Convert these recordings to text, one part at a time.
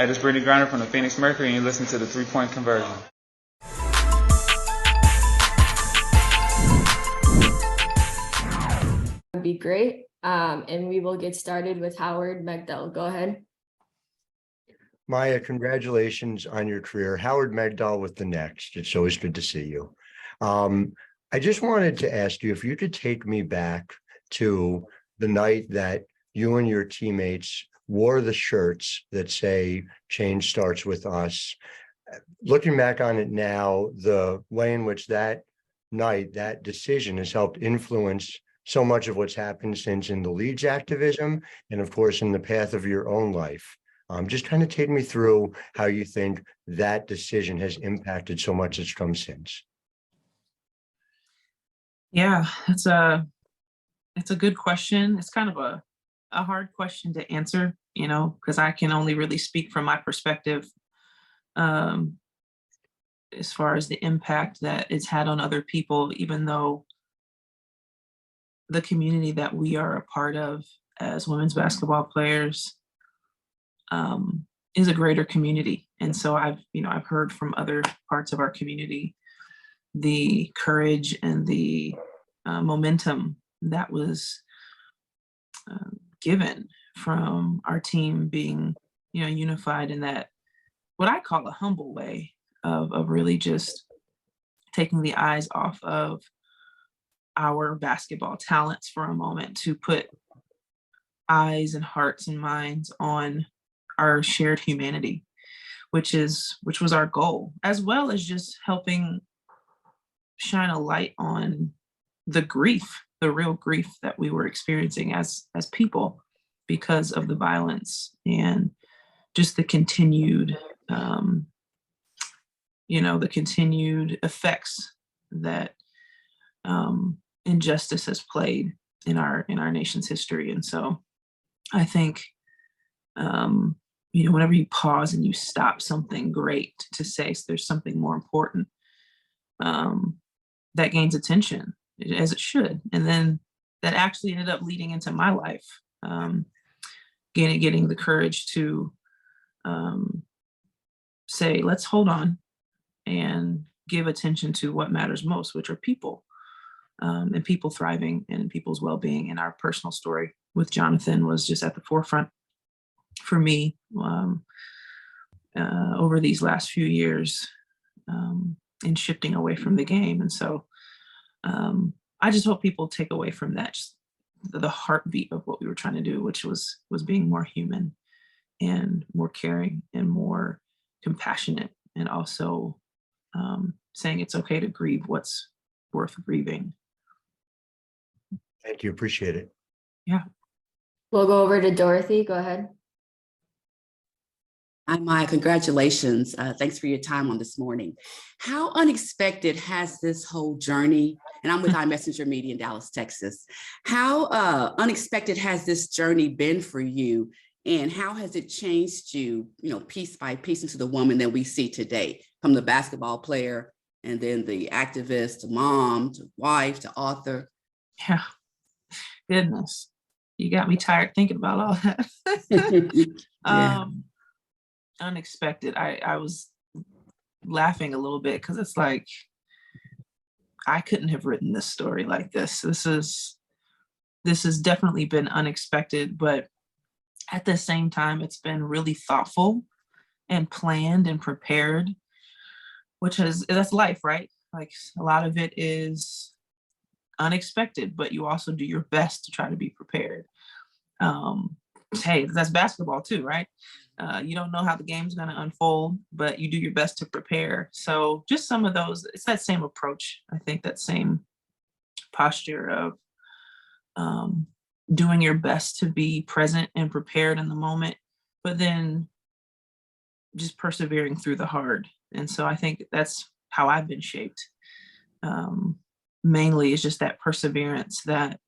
Hey, this is Brittany Griner from the Phoenix Mercury, and you listen to the 3-Point Conversion. Would be great. And we will get started with Howard Megdal. Go ahead. Maya, congratulations on your career. Howard Megdal with the Next. It's always good to see you. I just wanted to ask you if you could take me back to the night that you and your teammates wore the shirts that say change starts with us. Looking back on it now, the way in which that night, that decision has helped influence so much of what's happened since in the Leeds activism and of course in the path of your own life. Just kind of take me through how you think that decision has impacted so much that's come since. Yeah, it's a good question. It's kind of a hard question to answer, because I can only really speak from my perspective as far as the impact that it's had on other people, even though the community that we are a part of as women's basketball players is a greater community. And so I've heard from other parts of our community the courage and the momentum that was given from our team being, unified in that, what I call a humble way of really just taking the eyes off of our basketball talents for a moment to put eyes and hearts and minds on our shared humanity, which was our goal, as well as just helping shine a light on the real grief that we were experiencing as people because of the violence and just the continued the continued effects that injustice has played in our nation's history. And so I think whenever you pause and you stop something great to say there's something more important, that gains attention, as it should. And then that actually ended up leading into my life, getting the courage to say, let's hold on and give attention to what matters most, which are people, and people thriving and people's well-being. And our personal story with Jonathan was just at the forefront for me over these last few years in shifting away from the game. And so I just hope people take away from that just the heartbeat of what we were trying to do, which was being more human and more caring and more compassionate, and also saying it's okay to grieve what's worth grieving. Thank you. Appreciate it. Yeah. We'll go over to Dorothy. Go ahead. Hi, Maya. Congratulations. Thanks for your time on this morning. How unexpected has this whole journey, and I'm with iMessenger Media in Dallas, Texas. How unexpected has this journey been for you, and how has it changed you, piece by piece into the woman that we see today, from the basketball player and then the activist, to mom, to wife, to author? Yeah. Goodness. You got me tired thinking about all that. Yeah. Unexpected. I was laughing a little bit because it's like, I couldn't have written this story like this. This has definitely been unexpected, but at the same time, it's been really thoughtful and planned and prepared, that's life, right? Like, a lot of it is unexpected, but you also do your best to try to be prepared. Hey, that's basketball too, right? You don't know how the game's going to unfold, but you do your best to prepare. So just some of those, it's that same approach. I think that same posture of doing your best to be present and prepared in the moment, but then just persevering through the hard. And so I think that's how I've been shaped. Mainly is just that perseverance, that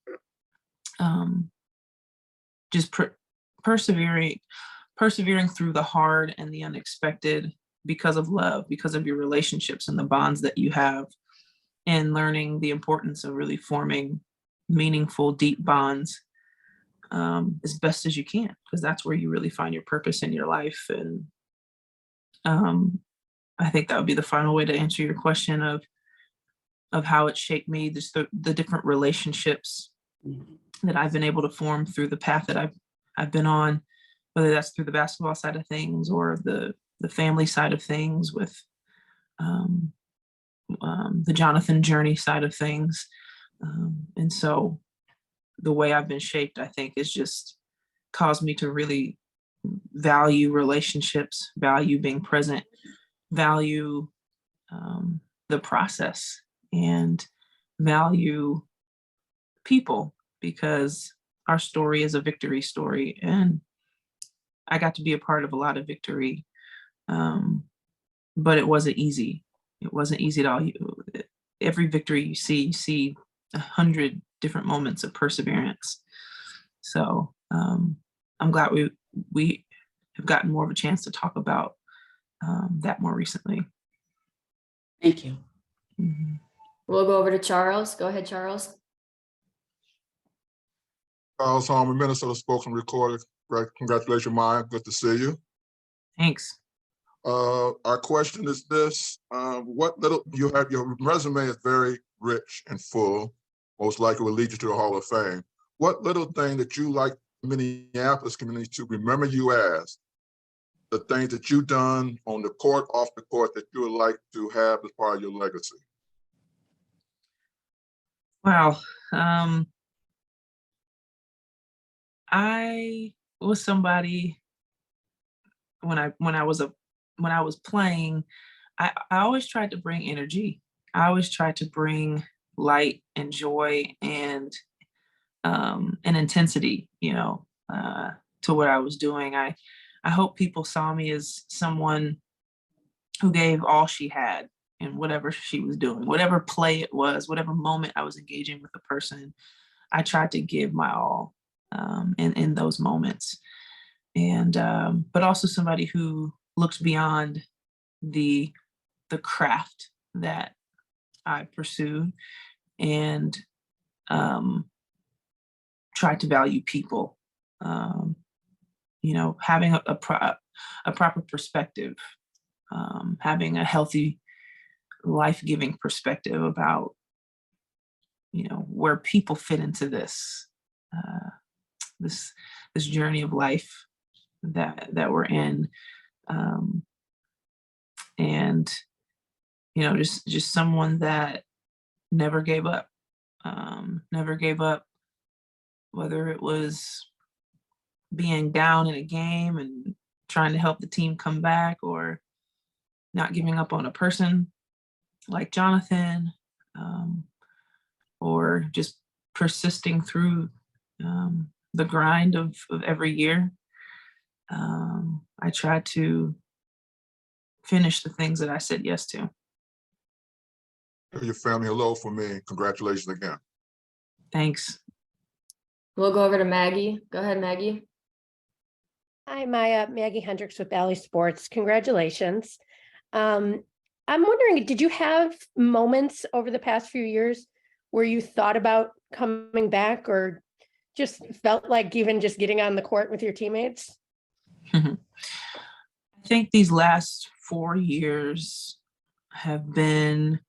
persevering through the hard and the unexpected because of love, because of your relationships and the bonds that you have, and learning the importance of really forming meaningful, deep bonds as best as you can, because that's where you really find your purpose in your life. And I think that would be the final way to answer your question of how it shaped me, just the different relationships that I've been able to form through the path that I've been on, whether that's through the basketball side of things or the family side of things with the Jonathan journey side of things. And so the way I've been shaped, I think, is just caused me to really value relationships, value being present, value the process, and value people, because our story is a victory story. And I got to be a part of a lot of victory, but it wasn't easy. It wasn't easy at all. Every victory you see 100 different moments of perseverance. So I'm glad we have gotten more of a chance to talk about that more recently. Thank you. Mm-hmm. We'll go over to Charles. Go ahead, Charles. Charles Harmon, Minnesota spoken recorder. Congratulations, Maya. Good to see you. Thanks. Our question is this: what little you have? Your resume is very rich and full. Most likely will lead you to the Hall of Fame. What little thing that you like Minneapolis community to remember you as? The things that you've done on the court, off the court, that you would like to have as part of your legacy? Wow. I was somebody when I was playing, I always tried to bring energy. I always tried to bring light and joy and intensity, to what I was doing. I hope people saw me as someone who gave all she had in whatever she was doing, whatever play it was, whatever moment I was engaging with a person. I tried to give my all in those moments. And but also somebody who looks beyond the craft that I pursued and tried to value people. Having a proper perspective, having a healthy, life-giving perspective about, where people fit into this journey of life that we're in, and just someone that never gave up, whether it was being down in a game and trying to help the team come back, or not giving up on a person like Jonathan, or just persisting through the grind of every year. I tried to finish the things that I said yes to. Tell your family hello for me. Congratulations again. Thanks. We'll go over to Maggie. Go ahead, Maggie. Hi, Maya. Maggie Hendricks with Valley Sports. Congratulations. I'm wondering, did you have moments over the past few years where you thought about coming back, or just felt like even just getting on the court with your teammates? I think these last 4 years have been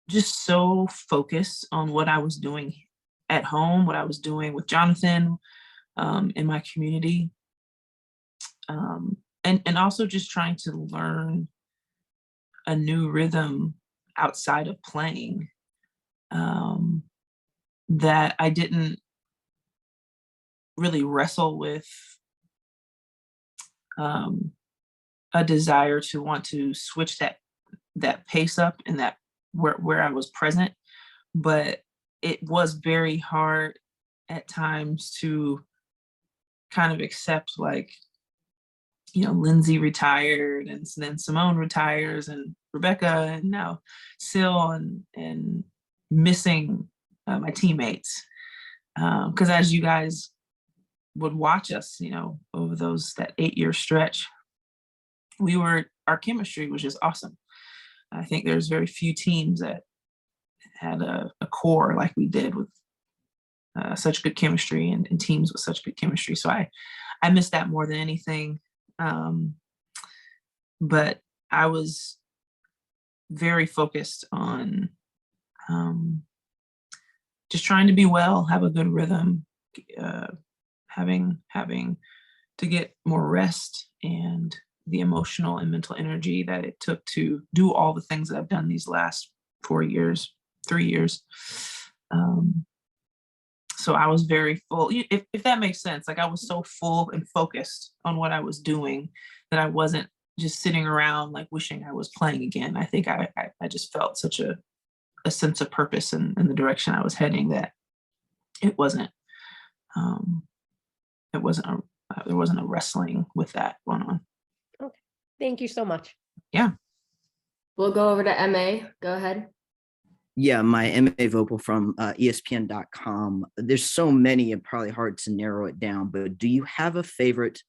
just so focused on what I was doing at home, what I was doing with Jonathan, in my community, and also just trying to learn a new rhythm outside of playing, that I didn't really wrestle with a desire to want to switch that pace up and that where I was present. But it was very hard at times to kind of accept, like, Lindsay retired, and then Simone retires, and Rebecca, and now Sil, and missing my teammates. Because as you guys would watch us, over that 8-year stretch, our chemistry was just awesome. I think there's very few teams that had a core like we did, with such good chemistry, and teams with such good chemistry. So I missed that more than anything. But I was very focused on just trying to be well, have a good rhythm, having to get more rest and the emotional and mental energy that it took to do all the things that I've done these last 3 years. So I was very full, if that makes sense. Like I was so full and focused on what I was doing that I wasn't just sitting around like wishing I was playing again. I think I just felt such a sense of purpose in the direction I was heading that it wasn't there wasn't a wrestling with that going on. Okay. Thank you so much. Yeah. We'll go over to MA. Go ahead. Yeah, my MA vocal from ESPN.com. There's so many and probably hard to narrow it down, but do you have a favorite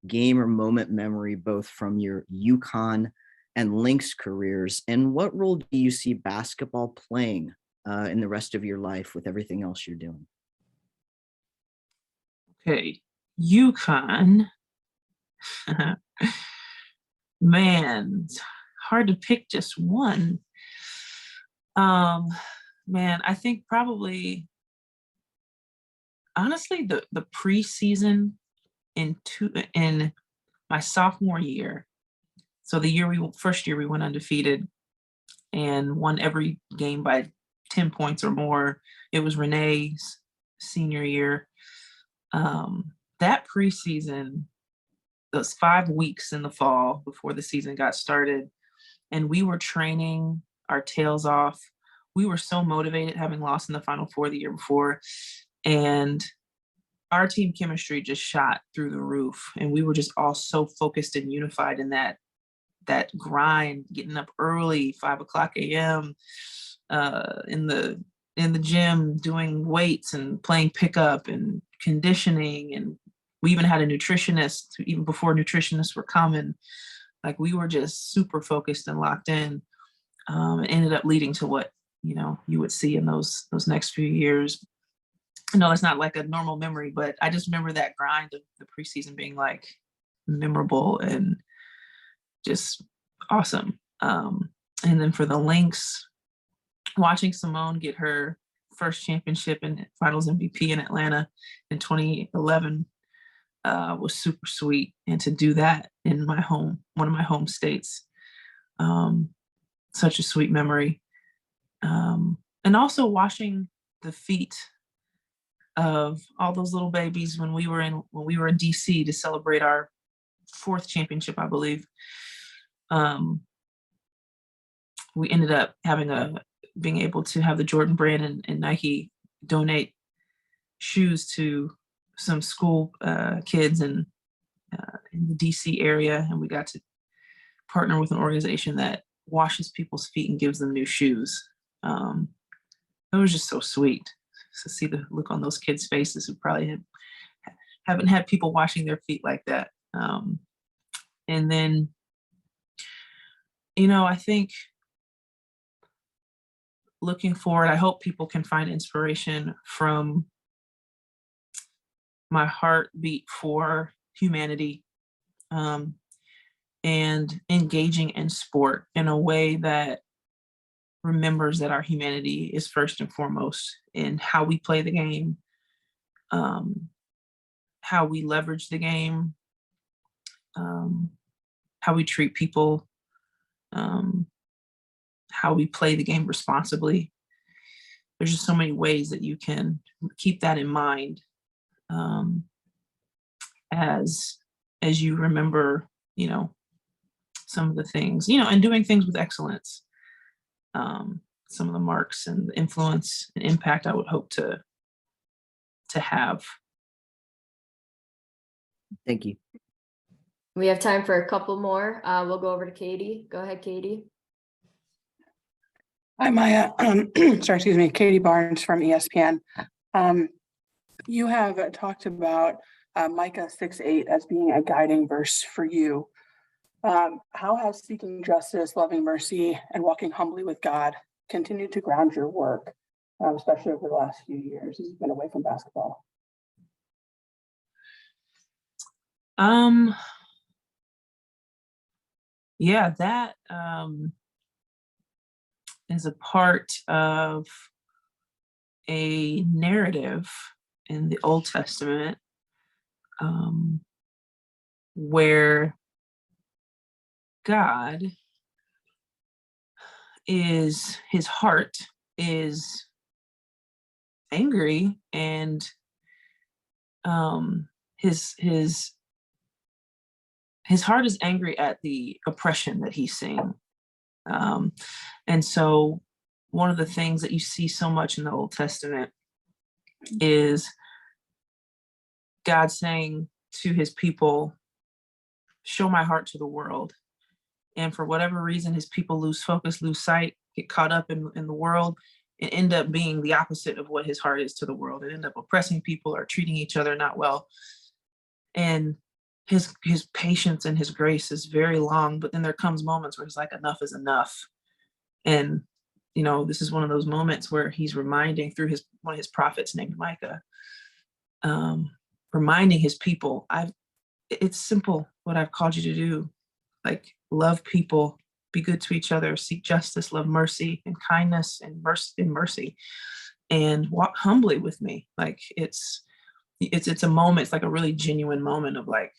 game or moment memory, both from your UConn and Lynx careers? And what role do you see basketball playing in the rest of your life with everything else you're doing? Okay, UConn. Man, it's hard to pick just one. Man, I think probably, honestly, the preseason in my sophomore year. So the first year we went undefeated and won every game by 10 points or more. It was Renee's senior year. That preseason, those 5 weeks in the fall before the season got started, and we were training our tails off. We were so motivated, having lost in the Final Four the year before, and our team chemistry just shot through the roof. And we were just all so focused and unified in that grind, getting up early, 5:00 a.m. In the gym, doing weights and playing pickup and conditioning. And we even had a nutritionist, even before nutritionists were common. Like we were just super focused and locked in. It ended up leading to what, you would see in those next few years. I know it's not like a normal memory, but I just remember that grind of the preseason being like memorable and just awesome. And then for the Lynx, watching Simone get her first championship and finals MVP in Atlanta in 2011 was super sweet. And to do that in one of my home states, such a sweet memory. And also watching the feet of all those little babies when we were in DC to celebrate our 4th championship, I believe. We ended up being able to have the Jordan brand and Nike donate shoes to some school kids in the DC area, and we got to partner with an organization that washes people's feet and gives them new shoes. It was just so sweet to see the look on those kids' faces who probably haven't had people washing their feet like that. And then, I think looking forward, I hope people can find inspiration from my heartbeat for humanity, and engaging in sport in a way that remembers that our humanity is first and foremost in how we play the game, how we leverage the game, how we treat people, how we play the game responsibly. There's just so many ways that you can keep that in mind as you remember, some of the things, and doing things with excellence. Some of the marks and the influence and impact I would hope to have. Thank you. We have time for a couple more. We'll go over to Katie. Go ahead, Katie. Hi, Maya. Excuse me, Katie Barnes from ESPN. You have talked about Micah 6:8 as being a guiding verse for you. How has seeking justice, loving mercy, and walking humbly with God continued to ground your work, especially over the last few years as you've been away from basketball? Um, yeah, that is a part of a narrative in the Old Testament where God his heart is angry, and his heart is angry at the oppression that he's seeing. And so one of the things that you see so much in the Old Testament is God saying to his people, show my heart to the world. And for whatever reason, his people lose focus, lose sight, get caught up in the world, and end up being the opposite of what his heart is to the world, and end up oppressing people or treating each other not well. And his patience and his grace is very long, but then there comes moments where he's like, enough is enough. And this is one of those moments where he's reminding through one of his prophets named Micah, reminding his people, it's simple what I've called you to do. Like, love people, be good to each other, seek justice, love mercy and kindness and mercy, and walk humbly with me. Like, it's a moment. It's like a really genuine moment of like,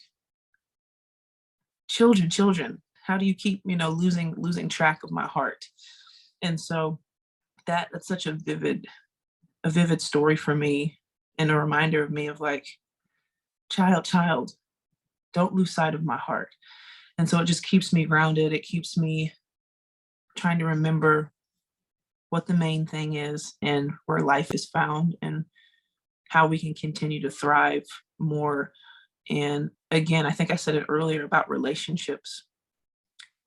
children, how do you keep losing track of my heart? And so that's such a vivid story for me, and a reminder of me of like, child, don't lose sight of my heart. And so it just keeps me grounded. It keeps me trying to remember what the main thing is and where life is found and how we can continue to thrive more. And again, I think I said it earlier about relationships.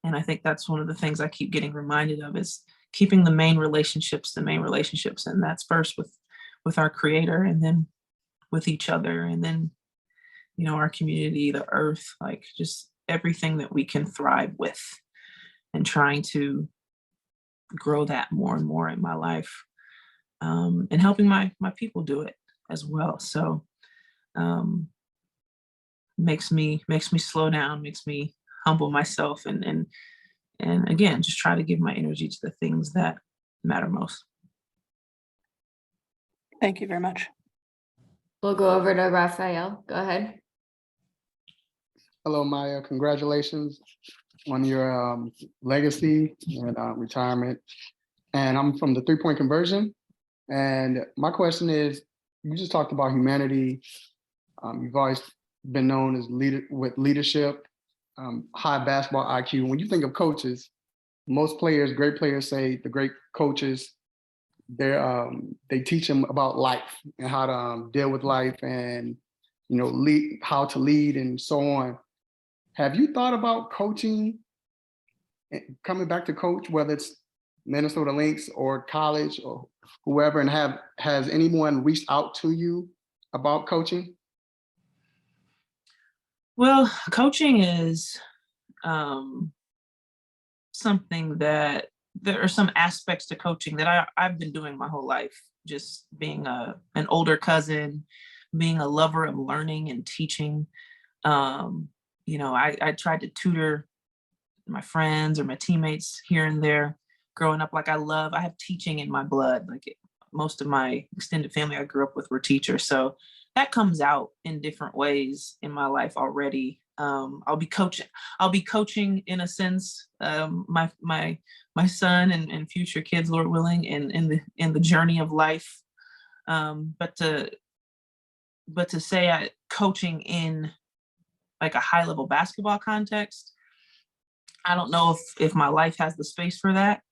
And I think that's one of the things I keep getting reminded of, is keeping the main relationships. And that's first with our Creator, and then with each other, and then, our community, the earth, like just everything that we can thrive with, and trying to grow that more and more in my life, and helping my people do it as well. So makes me slow down, makes me humble myself, and again, just try to give my energy to the things that matter most. Thank you very much. We'll go over to Raphael. Go ahead. Hello, Maya. Congratulations on your legacy and retirement. And I'm from the 3-point conversion. And my question is, you just talked about humanity. You've always been known as leadership, high basketball IQ. When you think of coaches, most players, great players, say the great coaches, they teach them about life and how to deal with life, and how to lead and so on. Have you thought about coaching, coming back to coach, whether it's Minnesota Lynx or college or whoever, and has anyone reached out to you about coaching? Well, coaching is something that there are some aspects to coaching that I've been doing my whole life, just being an older cousin, being a lover of learning and teaching. I tried to tutor my friends or my teammates here and there growing up. Like, I have teaching in my blood. Like, most of my extended family I grew up with were teachers. So that comes out in different ways in my life already. I'll be coaching in a sense, my son and future kids, Lord willing, in the journey of life. But to say coaching in like a high level basketball context, I don't know if my life has the space for that.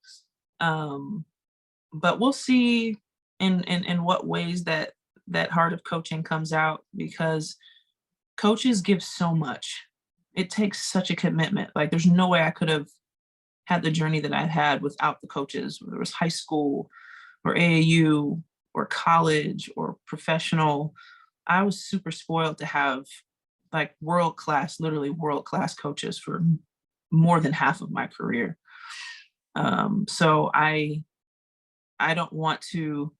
But we'll see in what ways that heart of coaching comes out, because coaches give so much. It takes such a commitment. Like, there's no way I could have had the journey that I had without the coaches, whether it was high school or AAU or college or professional. I was super spoiled to have like literally world-class coaches for more than half of my career. So I don't want to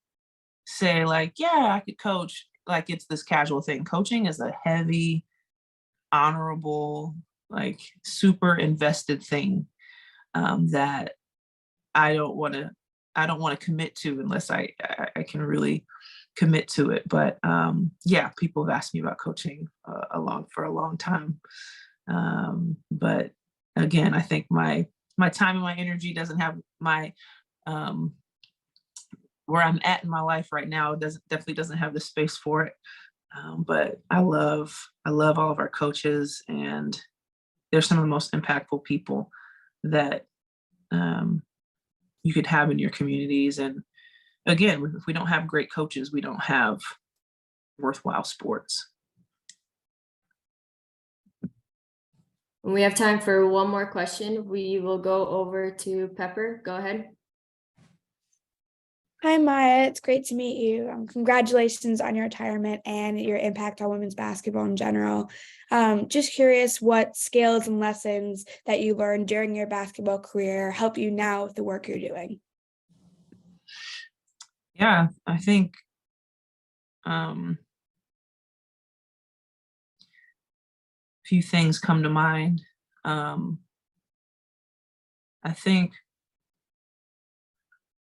say like, yeah, I could coach, like it's this casual thing. Coaching is a heavy honorable, like super invested thing that I don't want to commit to unless I can really commit to it. But yeah, people have asked me about coaching for a long time. But again, I think my time and my energy doesn't have my where I'm at in my life right now definitely doesn't have the space for it. But I love all of our coaches, and they're some of the most impactful people that you could have in your communities. And again, if we don't have great coaches, we don't have worthwhile sports. We have time for one more question. We will go over to Pepper. Go ahead. Hi, Maya. It's great to meet you. Congratulations on your retirement and your impact on women's basketball in general. Just curious what skills and lessons that you learned during your basketball career help you now with the work you're doing. Yeah, I think a few things come to mind. I think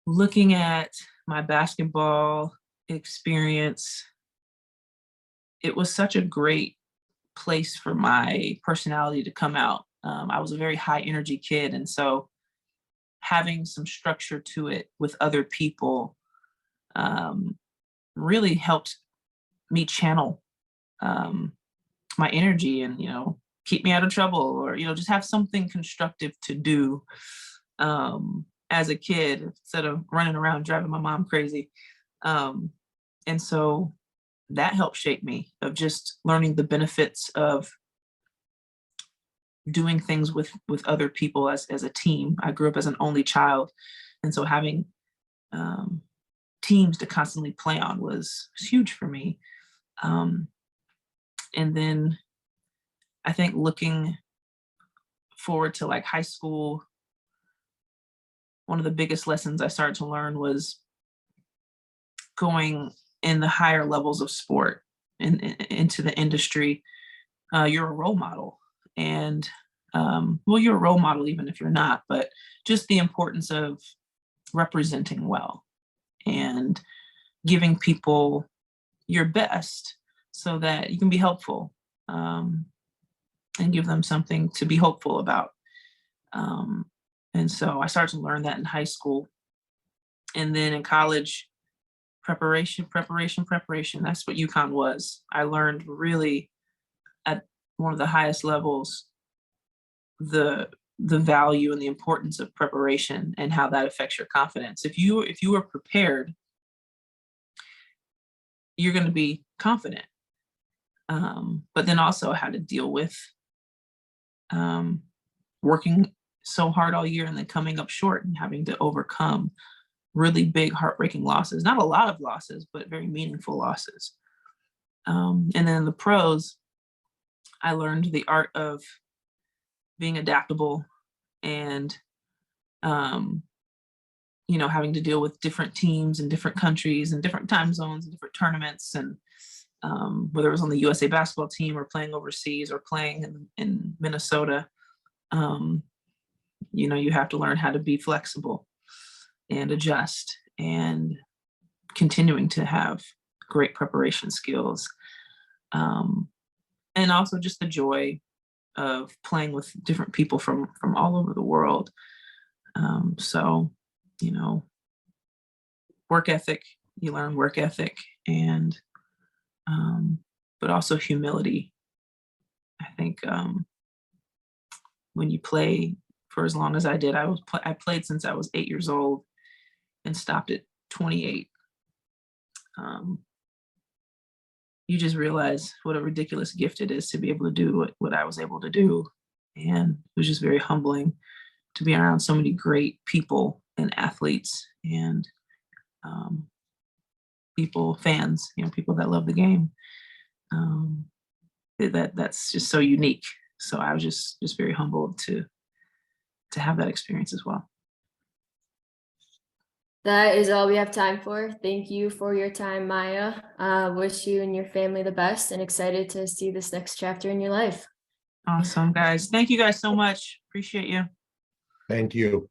looking at my basketball experience, it was such a great place for my personality to come out. I was a very high energy kid. And so having some structure to it with other people really helped me channel my energy and, keep me out of trouble, or, just have something constructive to do as a kid instead of running around driving my mom crazy. And so that helped shape me, of just learning the benefits of doing things with other people as a team. I grew up as an only child. And so having teams to constantly play on was huge for me. And then I think looking forward to like high school, one of the biggest lessons I started to learn was going in the higher levels of sport and into the industry. You're a role model, and you're a role model even if you're not, but just the importance of representing well and giving people your best so that you can be helpful and give them something to be hopeful about. And so I started to learn that in high school. And then in college, preparation. That's what UConn was. I learned really at one of the highest levels the value and the importance of preparation and how that affects your confidence. If you are prepared, you're going to be confident. But then also how to deal with working so hard all year and then coming up short and having to overcome really big, heartbreaking losses. Not a lot of losses, but very meaningful losses. And then in the pros, I learned the art of being adaptable and, having to deal with different teams in different countries and different time zones and different tournaments. And whether it was on the USA basketball team or playing overseas or playing in Minnesota, you have to learn how to be flexible and adjust, and continuing to have great preparation skills. And also just the joy of playing with different people from all over the world. So, work ethic, you learn work ethic, and but also humility. I think when you play for as long as I did, I played since I was 8 years old and stopped at 28. You just realize what a ridiculous gift it is to be able to do what I was able to do. And it was just very humbling to be around so many great people and athletes and fans, people that love the game. That's just so unique. So I was just very humbled to have that experience as well. That is all we have time for. Thank you for your time, Maya. Wish you and your family the best and excited to see this next chapter in your life. Awesome, guys. Thank you guys so much. Appreciate you. Thank you.